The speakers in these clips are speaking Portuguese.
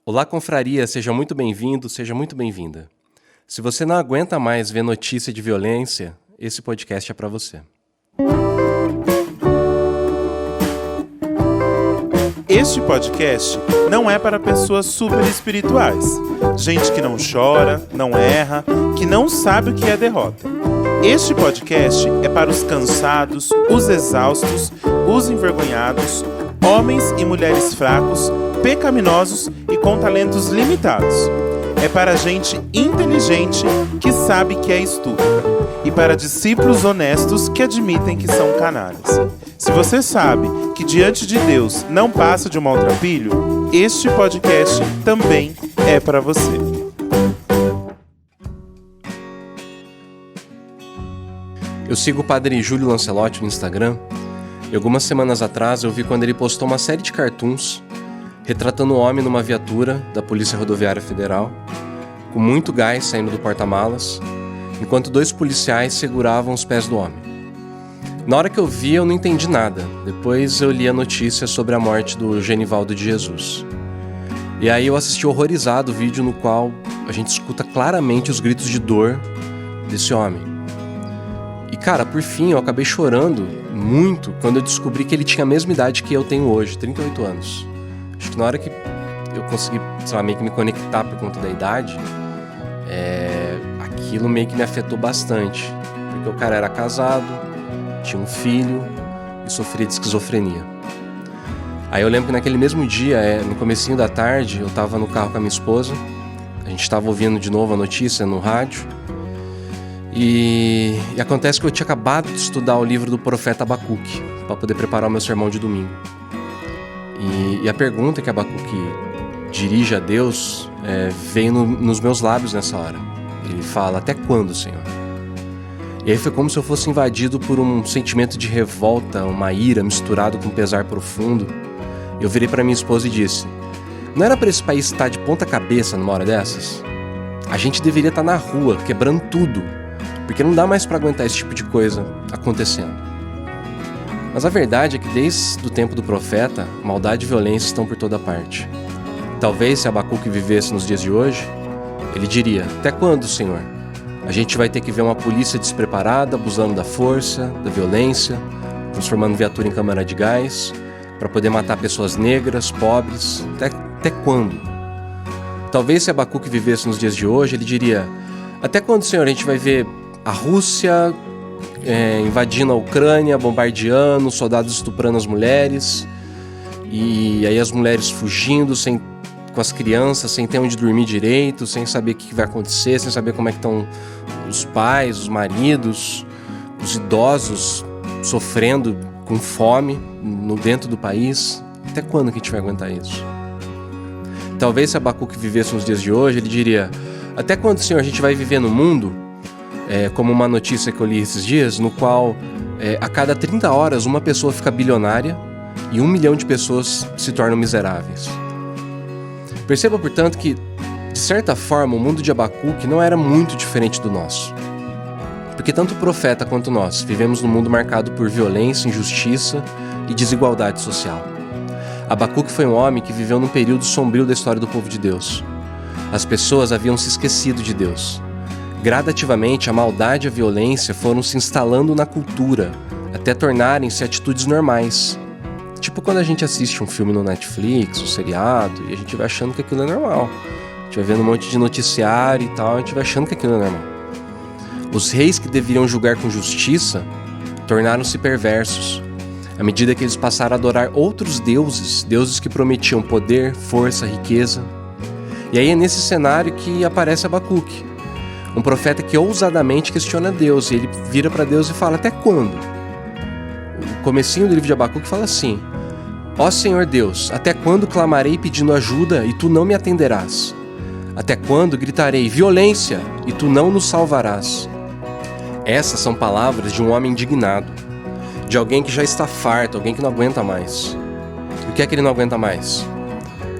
Olá, confraria, seja muito bem-vindo, seja muito bem-vinda. Se você não aguenta mais ver notícia de violência, esse podcast é para você. Este podcast não é para pessoas super espirituais, gente que não chora, não erra, que não sabe o que é derrota. Este podcast é para os cansados, os exaustos, os envergonhados, homens e mulheres fracos, pecaminosos e com talentos limitados. É para gente inteligente que sabe que é estúpida e para discípulos honestos que admitem que são canalhas. Se você sabe que diante de Deus não passa de um maltrapilho, este podcast também é para você. Eu sigo o padre Júlio Lancelotti no Instagram e algumas semanas atrás eu vi quando ele postou uma série de cartoons retratando um homem numa viatura da Polícia Rodoviária Federal, com muito gás saindo do porta-malas, enquanto dois policiais seguravam os pés do homem. Na hora que eu vi, eu não entendi nada. Depois eu li a notícia sobre a morte do Genivaldo de Jesus. E aí eu assisti horrorizado o vídeo no qual a gente escuta claramente os gritos de dor desse homem. E cara, por fim, eu acabei chorando muito quando eu descobri que ele tinha a mesma idade que eu tenho hoje, 38 anos. Acho que na hora que eu consegui, meio que me conectar por conta da idade, aquilo meio que me afetou bastante. Porque o cara era casado, tinha um filho e sofria de esquizofrenia. Aí eu lembro que naquele mesmo dia, no comecinho da tarde, eu tava no carro com a minha esposa, a gente tava ouvindo de novo a notícia no rádio, e acontece que eu tinha acabado de estudar o livro do profeta Abacuque, para poder preparar o meu sermão de domingo. E a pergunta que Abacuque dirige a Deus veio nos meus lábios nessa hora. Ele fala: até quando, Senhor? E aí foi como se eu fosse invadido por um sentimento de revolta, uma ira misturado com um pesar profundo. Eu virei para minha esposa e disse: não era para esse país estar de ponta cabeça numa hora dessas? A gente deveria estar na rua, quebrando tudo, porque não dá mais para aguentar esse tipo de coisa acontecendo. Mas a verdade é que desde o tempo do profeta, maldade e violência estão por toda parte. Talvez se Abacuque vivesse nos dias de hoje, ele diria: até quando, Senhor? A gente vai ter que ver uma polícia despreparada, abusando da força, da violência, transformando viatura em câmara de gás, para poder matar pessoas negras, pobres. Até quando? Talvez se Abacuque vivesse nos dias de hoje, ele diria: até quando, Senhor, a gente vai ver a Rússia invadindo a Ucrânia, bombardeando, soldados estuprando as mulheres, e aí as mulheres fugindo com as crianças, sem ter onde dormir direito, sem saber o que vai acontecer, sem saber como é que estão os pais, os maridos, os idosos sofrendo com fome dentro do país. Até quando que a gente vai aguentar isso? Talvez se Abacuque vivesse nos dias de hoje, ele diria: até quando, Senhor, a gente vai viver no mundo, como uma notícia que eu li esses dias, no qual a cada 30 horas uma pessoa fica bilionária e 1 milhão de pessoas se tornam miseráveis. Perceba, portanto, que, de certa forma, o mundo de Abacuque não era muito diferente do nosso. Porque tanto o profeta quanto nós vivemos num mundo marcado por violência, injustiça e desigualdade social. Abacuque foi um homem que viveu num período sombrio da história do povo de Deus. As pessoas haviam se esquecido de Deus. Gradativamente, a maldade e a violência foram se instalando na cultura, até tornarem-se atitudes normais. Tipo quando a gente assiste um filme no Netflix, um seriado, e a gente vai achando que aquilo é normal. A gente vai vendo um monte de noticiário e tal, a gente vai achando que aquilo é normal. Os reis que deveriam julgar com justiça tornaram-se perversos, à medida que eles passaram a adorar outros deuses, deuses que prometiam poder, força, riqueza. E aí é nesse cenário que aparece Abacuque, um profeta que ousadamente questiona Deus, e ele vira para Deus e fala: até quando? O comecinho do livro de Abacuque fala assim: ó Senhor Deus, até quando clamarei pedindo ajuda e tu não me atenderás? Até quando gritarei violência e tu não nos salvarás? Essas são palavras de um homem indignado, de alguém que já está farto, alguém que não aguenta mais. E o que é que ele não aguenta mais?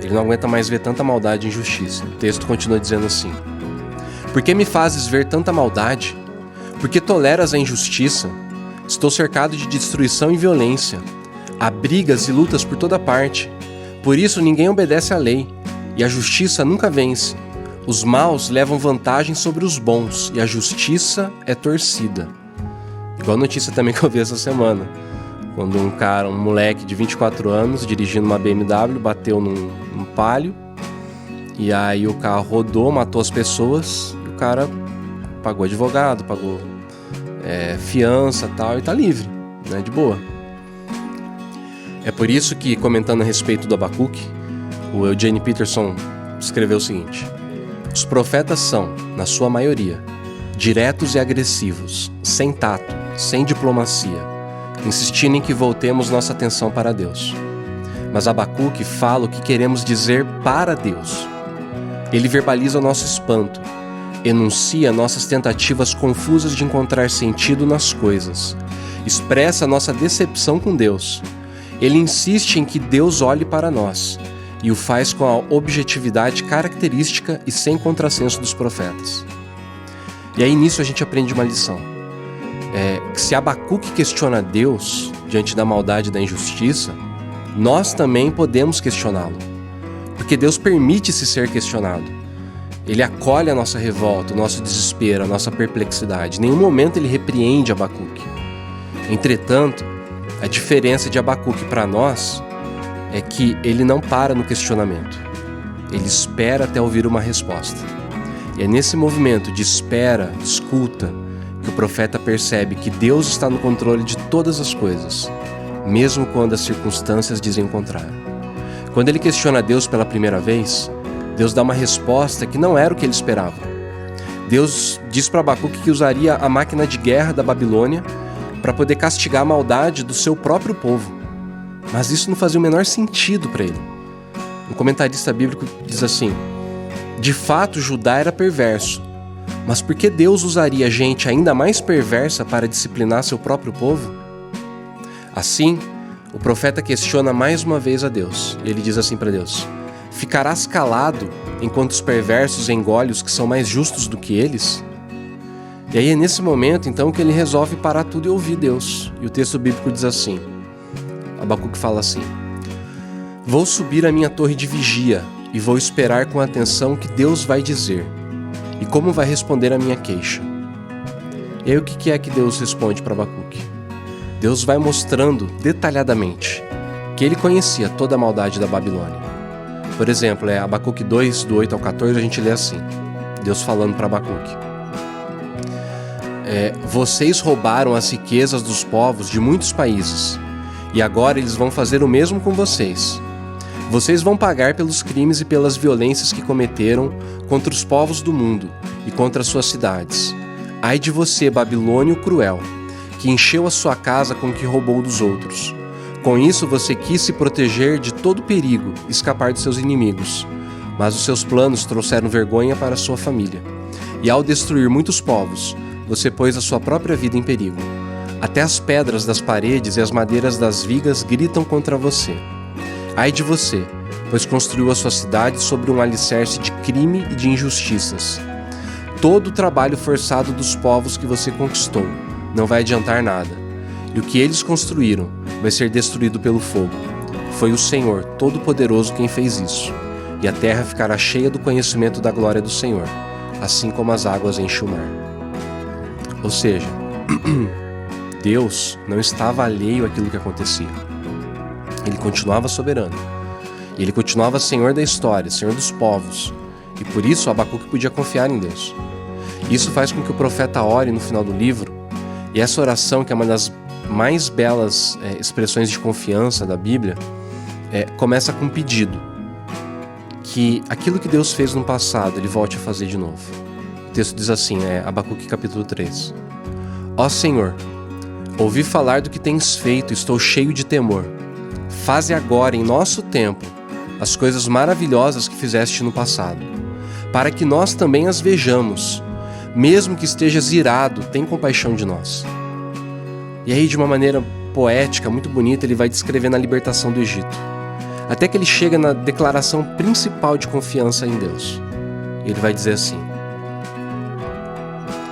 Ele não aguenta mais ver tanta maldade e injustiça. O texto continua dizendo assim: por que me fazes ver tanta maldade? Por que toleras a injustiça? Estou cercado de destruição e violência. Há brigas e lutas por toda parte. Por isso ninguém obedece à lei. e a justiça nunca vence. Os maus levam vantagem sobre os bons, e a justiça é torcida. Igual a notícia também que eu vi essa semana, quando um moleque de 24 anos, dirigindo uma BMW, bateu num Palio, e aí o carro rodou, matou as pessoas, e o cara pagou advogado, pagou fiança e tal, e tá livre, né, de boa. É por isso que, comentando a respeito do Abacuque, o Eugene Peterson escreveu o seguinte: os profetas são, na sua maioria, diretos e agressivos, sem tato, sem diplomacia, insistindo em que voltemos nossa atenção para Deus. Mas Abacuque fala o que queremos dizer para Deus. Ele verbaliza o nosso espanto, enuncia nossas tentativas confusas de encontrar sentido nas coisas, expressa nossa decepção com Deus. Ele insiste em que Deus olhe para nós e o faz com a objetividade característica e sem contrassenso dos profetas. E aí nisso a gente aprende uma lição. Que se Abacuque questiona Deus diante da maldade e da injustiça, nós também podemos questioná-lo, porque Deus permite-se ser questionado. Ele acolhe a nossa revolta, o nosso desespero, a nossa perplexidade. Em nenhum momento ele repreende Abacuque. Entretanto, a diferença de Abacuque para nós é que ele não para no questionamento. Ele espera até ouvir uma resposta. E é nesse movimento de espera, escuta, que o profeta percebe que Deus está no controle de todas as coisas, mesmo quando as circunstâncias dizem o contrário. Quando ele questiona Deus pela primeira vez, Deus dá uma resposta que não era o que ele esperava. Deus diz para Abacuque que usaria a máquina de guerra da Babilônia para poder castigar a maldade do seu próprio povo. Mas isso não fazia o menor sentido para ele. Um comentarista bíblico diz assim: de fato, Judá era perverso, mas por que Deus usaria gente ainda mais perversa para disciplinar seu próprio povo? Assim, o profeta questiona mais uma vez a Deus. Ele diz assim para Deus: ficarás calado enquanto os perversos engolem os que são mais justos do que eles? E aí é nesse momento então que ele resolve parar tudo e ouvir Deus. E o texto bíblico diz assim, Abacuque fala assim: vou subir a minha torre de vigia e vou esperar com atenção o que Deus vai dizer e como vai responder a minha queixa. E aí o que é que Deus responde para Abacuque? Deus vai mostrando detalhadamente que ele conhecia toda a maldade da Babilônia. Por exemplo, Abacuque 2, do 8 ao 14, a gente lê assim, Deus falando para Abacuque: vocês roubaram as riquezas dos povos de muitos países, e agora eles vão fazer o mesmo com vocês. Vocês vão pagar pelos crimes e pelas violências que cometeram contra os povos do mundo e contra suas cidades. Ai de você, Babilônio cruel, que encheu a sua casa com o que roubou dos outros. Com isso você quis se proteger de todo perigo e escapar dos seus inimigos, mas os seus planos trouxeram vergonha para a sua família. E ao destruir muitos povos, você pôs a sua própria vida em perigo. Até as pedras das paredes e as madeiras das vigas gritam contra você. Ai de você, pois construiu a sua cidade sobre um alicerce de crime e de injustiças. Todo o trabalho forçado dos povos que você conquistou não vai adiantar nada, e o que eles construíram vai ser destruído pelo fogo. Foi o Senhor Todo-Poderoso quem fez isso, e a terra ficará cheia do conhecimento da glória do Senhor, assim como as águas enchem o mar. Ou seja, Deus não estava alheio àquilo que acontecia. Ele continuava soberano. Ele continuava Senhor da história, Senhor dos povos. E por isso Abacuque podia confiar em Deus. Isso faz com que o profeta ore no final do livro. E essa oração, que é uma das mais belas expressões de confiança da Bíblia, começa com um pedido. Que aquilo que Deus fez no passado, Ele volte a fazer de novo. O texto diz assim, Abacuque capítulo 3. Ó Senhor, ouvi falar do que tens feito, estou cheio de temor. Faze agora, em nosso tempo, as coisas maravilhosas que fizeste no passado, para que nós também as vejamos. Mesmo que estejas irado, tem compaixão de nós. E aí, de uma maneira poética, muito bonita, ele vai descrevendo a libertação do Egito, até que ele chega na declaração principal de confiança em Deus. Ele vai dizer assim: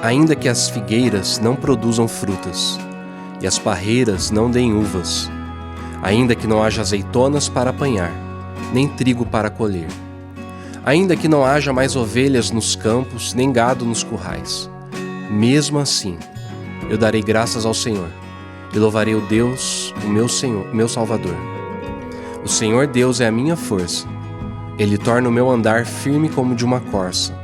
ainda que as figueiras não produzam frutas, e as parreiras não deem uvas, ainda que não haja azeitonas para apanhar, nem trigo para colher, Ainda que não haja mais ovelhas nos campos, nem gado nos currais, mesmo assim, eu darei graças ao Senhor e louvarei o Deus, o meu Senhor, meu Salvador. O Senhor Deus é a minha força. Ele torna o meu andar firme como de uma corça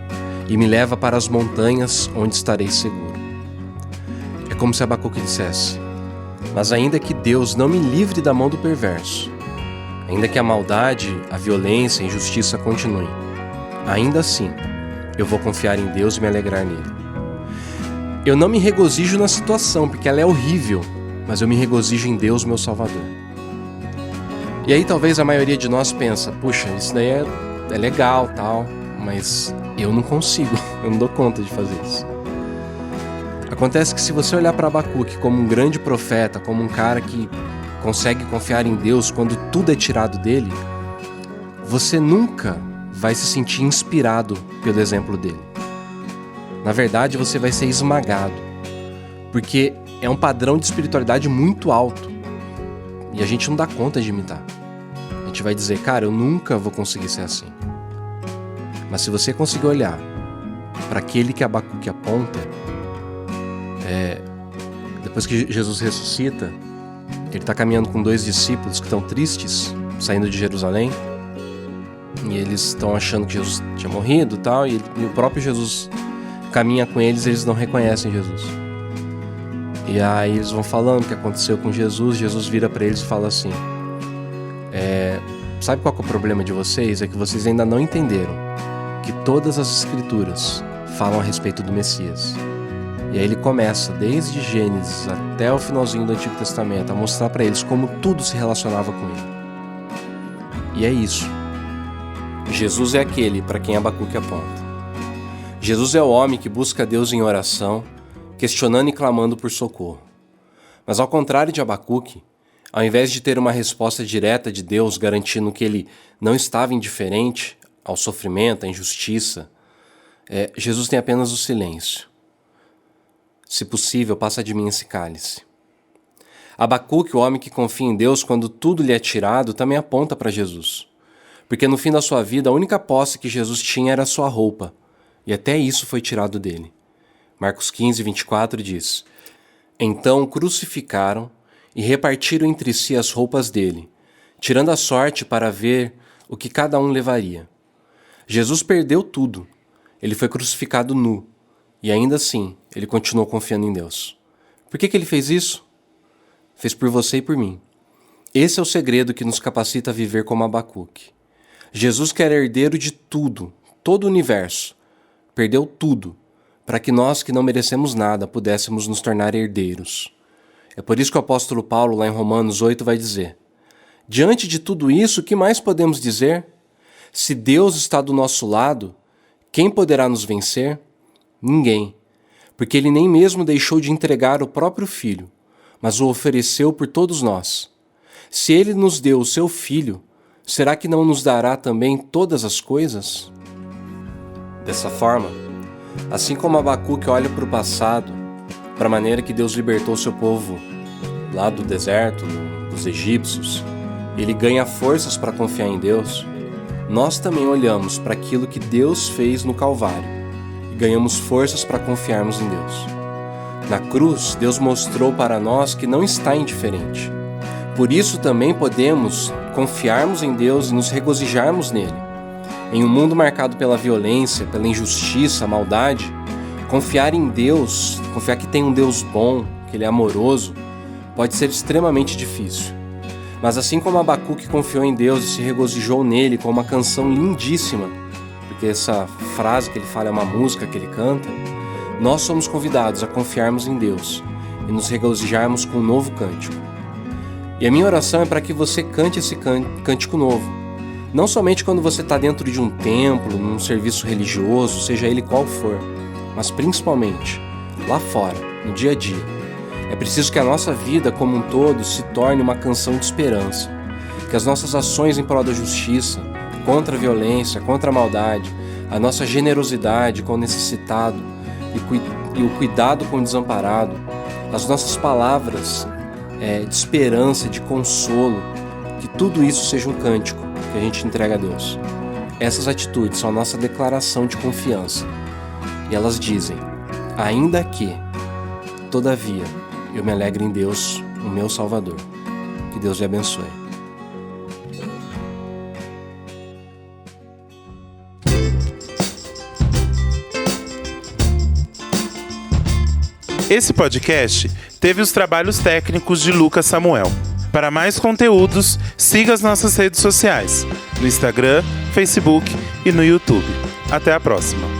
e me leva para as montanhas onde estarei seguro. É como se Abacuque dissesse: mas ainda que Deus não me livre da mão do perverso, ainda que a maldade, a violência e a injustiça continuem, ainda assim eu vou confiar em Deus e me alegrar nele. Eu não me regozijo na situação, porque ela é horrível, mas eu me regozijo em Deus, meu Salvador. E aí talvez a maioria de nós pensa: puxa, isso daí é legal, tal, mas eu não consigo, eu não dou conta de fazer isso. Acontece que se você olhar para Abacuque como um grande profeta, como um cara que consegue confiar em Deus quando tudo é tirado dele, você nunca vai se sentir inspirado pelo exemplo dele. Na verdade, você vai ser esmagado, porque é um padrão de espiritualidade muito alto e a gente não dá conta de imitar. A gente vai dizer: cara, eu nunca vou conseguir ser assim. Mas se você conseguir olhar para aquele que Abacuque aponta, depois que Jesus ressuscita, ele está caminhando com 2 discípulos que estão tristes, saindo de Jerusalém, e eles estão achando que Jesus tinha morrido e tal, e o próprio Jesus caminha com eles e eles não reconhecem Jesus. E aí eles vão falando o que aconteceu com Jesus. Jesus vira para eles e fala assim: sabe qual que é o problema de vocês? É que vocês ainda não entenderam que todas as escrituras falam a respeito do Messias. E aí ele começa, desde Gênesis até o finalzinho do Antigo Testamento, a mostrar para eles como tudo se relacionava com ele. E é isso. Jesus é aquele para quem Abacuque aponta. Jesus é o homem que busca Deus em oração, questionando e clamando por socorro. Mas ao contrário de Abacuque, ao invés de ter uma resposta direta de Deus garantindo que ele não estava indiferente ao sofrimento, à injustiça, Jesus tem apenas o silêncio. Se possível, passa de mim esse cálice. Abacuque, o homem que confia em Deus quando tudo lhe é tirado, também aponta para Jesus. Porque no fim da sua vida, a única posse que Jesus tinha era a sua roupa, e até isso foi tirado dele. Marcos 15, 24 diz: então o crucificaram e repartiram entre si as roupas dele, tirando a sorte para ver o que cada um levaria. Jesus perdeu tudo. Ele foi crucificado nu. E ainda assim, ele continuou confiando em Deus. Por que ele fez isso? Fez por você e por mim. Esse é o segredo que nos capacita a viver como Abacuque. Jesus que era herdeiro de tudo, todo o universo, perdeu tudo, para que nós que não merecemos nada pudéssemos nos tornar herdeiros. É por isso que o apóstolo Paulo, lá em Romanos 8, vai dizer: diante de tudo isso, o que mais podemos dizer? Se Deus está do nosso lado, quem poderá nos vencer? Ninguém, porque ele nem mesmo deixou de entregar o próprio Filho, mas o ofereceu por todos nós. Se ele nos deu o seu Filho, será que não nos dará também todas as coisas? Dessa forma, assim como Abacuque olha para o passado, para a maneira que Deus libertou seu povo lá do deserto, dos egípcios, ele ganha forças para confiar em Deus, nós também olhamos para aquilo que Deus fez no Calvário e ganhamos forças para confiarmos em Deus. Na cruz, Deus mostrou para nós que não está indiferente. Por isso também podemos confiarmos em Deus e nos regozijarmos nele. Em um mundo marcado pela violência, pela injustiça, maldade, confiar em Deus, confiar que tem um Deus bom, que ele é amoroso, pode ser extremamente difícil. Mas assim como Abacuque confiou em Deus e se regozijou nele com uma canção lindíssima, porque essa frase que ele fala é uma música que ele canta, nós somos convidados a confiarmos em Deus e nos regozijarmos com um novo cântico. E a minha oração é para que você cante esse cântico novo. Não somente quando você está dentro de um templo, num serviço religioso, seja ele qual for, mas principalmente lá fora, no dia a dia. É preciso que a nossa vida como um todo se torne uma canção de esperança. Que as nossas ações em prol da justiça, contra a violência, contra a maldade, a nossa generosidade com o necessitado e o cuidado com o desamparado, as nossas palavras de esperança, de consolo, que tudo isso seja um cântico que a gente entrega a Deus. essas atitudes são a nossa declaração de confiança. E elas dizem: ainda que, todavia, eu me alegre em Deus, o meu Salvador. Que Deus lhe abençoe. Esse podcast teve os trabalhos técnicos de Lucas Samuel. Para mais conteúdos, siga as nossas redes sociais, no Instagram, Facebook e no YouTube. Até a próxima!